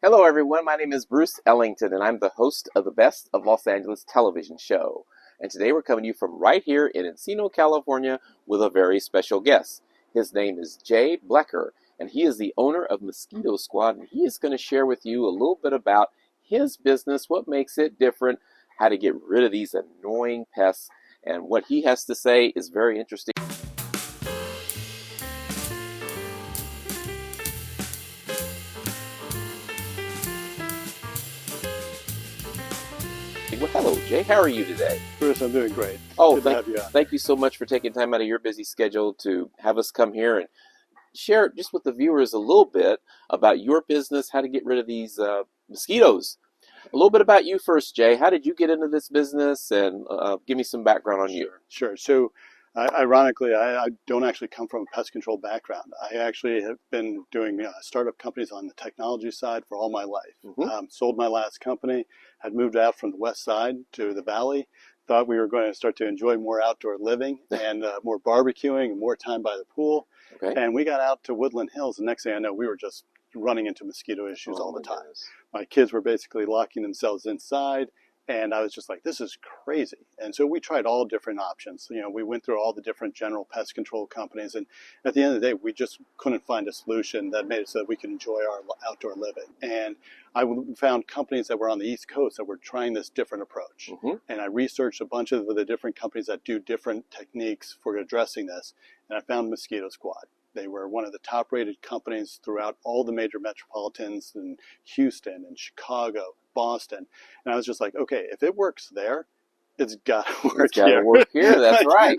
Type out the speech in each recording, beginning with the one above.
Hello, everyone. My name is Bruce Ellington, and I'm the host of the Best of Los Angeles television show. And today we're coming to you from right here in Encino, California, with a very special guest. His name is Jay Blecker, and he is the owner of Mosquito Squad, and he is going to share with you a little bit about his business, what makes it different, how to get rid of these annoying pests, and what he has to say is very interesting. Well, hello, Jay. How are you today? Bruce, I'm doing great. Oh, Good to have you on. thank you so much for taking time out of your busy schedule to have us come here and share just with the viewers a little bit about your business, how to get rid of these mosquitoes. A little bit about you first, Jay. How did you get into this business? And give me some background on you. Sure. So, ironically, I don't actually come from a pest control background. I actually have been doing startup companies on the technology side for all my life. Sold my last company, had moved out from the west side to the valley, thought we were going to start to enjoy more outdoor living and more barbecuing and more time by the pool. Okay. And we got out to Woodland Hills, and next thing I know, we were just running into mosquito issues all the time. Goodness. My kids were basically locking themselves inside. And I was just like, this is crazy. And so we tried all different options. You know, we went through all the different general pest control companies. And at the end of the day, we just couldn't find a solution that made it so that we could enjoy our outdoor living. And I found companies that were on the East Coast that were trying this different approach. And I researched a bunch of the different companies that do different techniques for addressing this. And I found Mosquito Squad. They were one of the top-rated companies throughout all the major metropolitans in Houston and Chicago, Boston. And I was just like, okay, if it works there, it's got to work here. It's got to work here, that's right.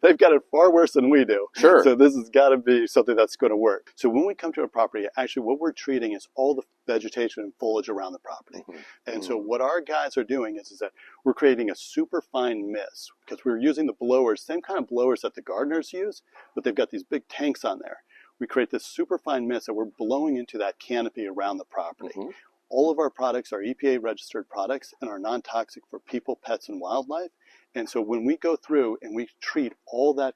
They've got it far worse than we do. Sure. So this has got to be something that's going to work. So when we come to a property, actually what we're treating is all the vegetation and foliage around the property. And so what our guys are doing is that we're creating a super fine mist, because we're using the blowers, same kind of blowers that the gardeners use, but they've got these big tanks on there. We create this super fine mist that we're blowing into that canopy around the property. All of our products are EPA registered products and are non-toxic for people, pets, and wildlife. And so when we go through and we treat all that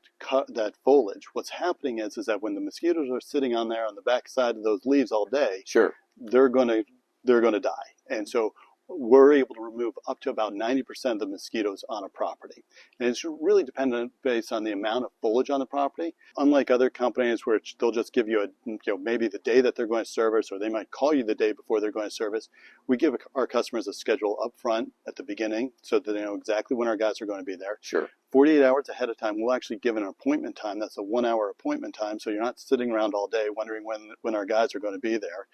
foliage, what's happening is that when the mosquitoes are sitting on there on the back side of those leaves all day, Sure. they're going to die. And so we're able to remove up to about 90% of the mosquitoes on a property. And it's really dependent based on the amount of foliage on the property. Unlike other companies where they'll just give you maybe the day that they're going to service, or they might call you the day before they're going to service, we give our customers a schedule up front at the beginning so that they know exactly when our guys are going to be there. Sure. 48 hours ahead of time, we'll actually give an appointment time. That's a 1-hour appointment time, so you're not sitting around all day wondering when our guys are going to be there.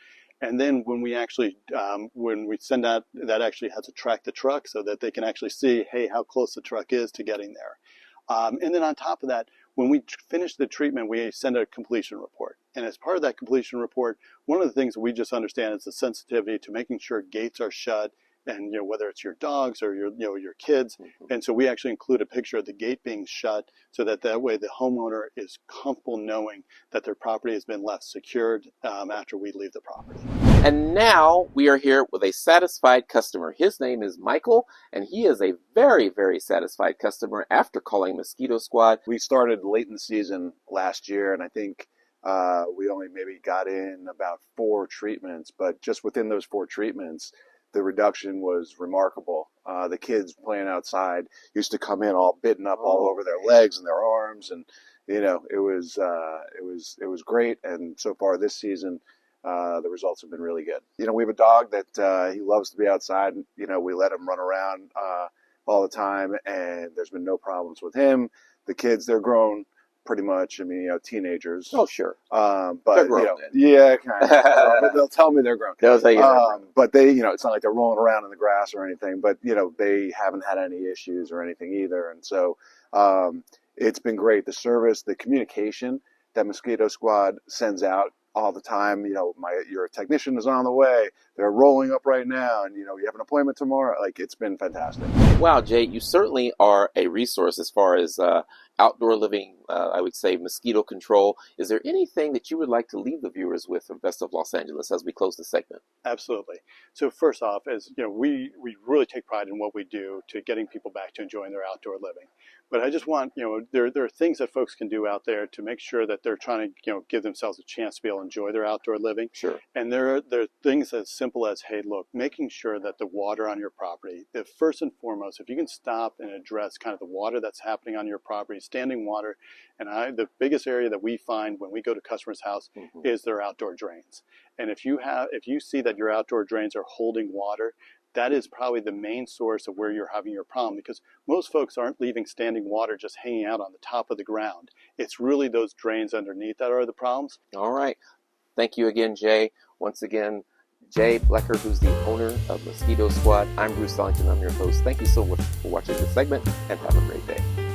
And then when we actually, when we send out, that actually has to track the truck so that they can actually see, hey, how close the truck is to getting there. And then on top of that, when we finish the treatment, we send a completion report. And as part of that completion report, one of the things we just understand is the sensitivity to making sure gates are shut, and whether it's your dogs or your kids. And so we actually include a picture of the gate being shut so that way the homeowner is comfortable knowing that their property has been left secured after we leave the property. And now we are here with a satisfied customer. His name is Michael, and he is a very, very satisfied customer after calling Mosquito Squad. We started late in the season last year, and I think we only maybe got in about 4 treatments, but just within those 4 treatments, the reduction was remarkable. The kids playing outside used to come in all bitten up all over their legs and their arms, and it was great. And so far this season, the results have been really good. We have a dog that he loves to be outside. We let him run around all the time, and there's been no problems with him. The kids, they're grown pretty much. I mean, teenagers. Oh, sure. But they're grown then. Yeah, kind of. They'll tell me they're grown. They'll tell you they're grown. But they, it's not like they're rolling around in the grass or anything. But they haven't had any issues or anything either. And so it's been great. The service, the communication that Mosquito Squad sends out all the time. Your technician is on the way. They're rolling up right now, and you have an appointment tomorrow. Like, it's been fantastic. Wow, Jay, you certainly are a resource as far as outdoor living, I would say mosquito control. Is there anything that you would like to leave the viewers with from Best of Los Angeles as we close the segment? Absolutely. So first off, as you know, we really take pride in what we do to getting people back to enjoying their outdoor living. But I just want, there are things that folks can do out there to make sure that they're trying to, give themselves a chance to be able to enjoy their outdoor living. Sure. And there are things as simple as, hey, look, making sure that the water on your property, that first and foremost, if you can stop and address kind of the water that's happening on your property, standing water, and the biggest area that we find when we go to customers' house is their outdoor drains. And if you see that your outdoor drains are holding water, that is probably the main source of where you're having your problem, because most folks aren't leaving standing water just hanging out on the top of the ground. It's really those drains underneath that are the problems. All right. Thank you again, Jay. Once again, Jay Blecker, who's the owner of Mosquito Squad. I'm Bruce Ellington. I'm your host. Thank you so much for watching this segment, and have a great day.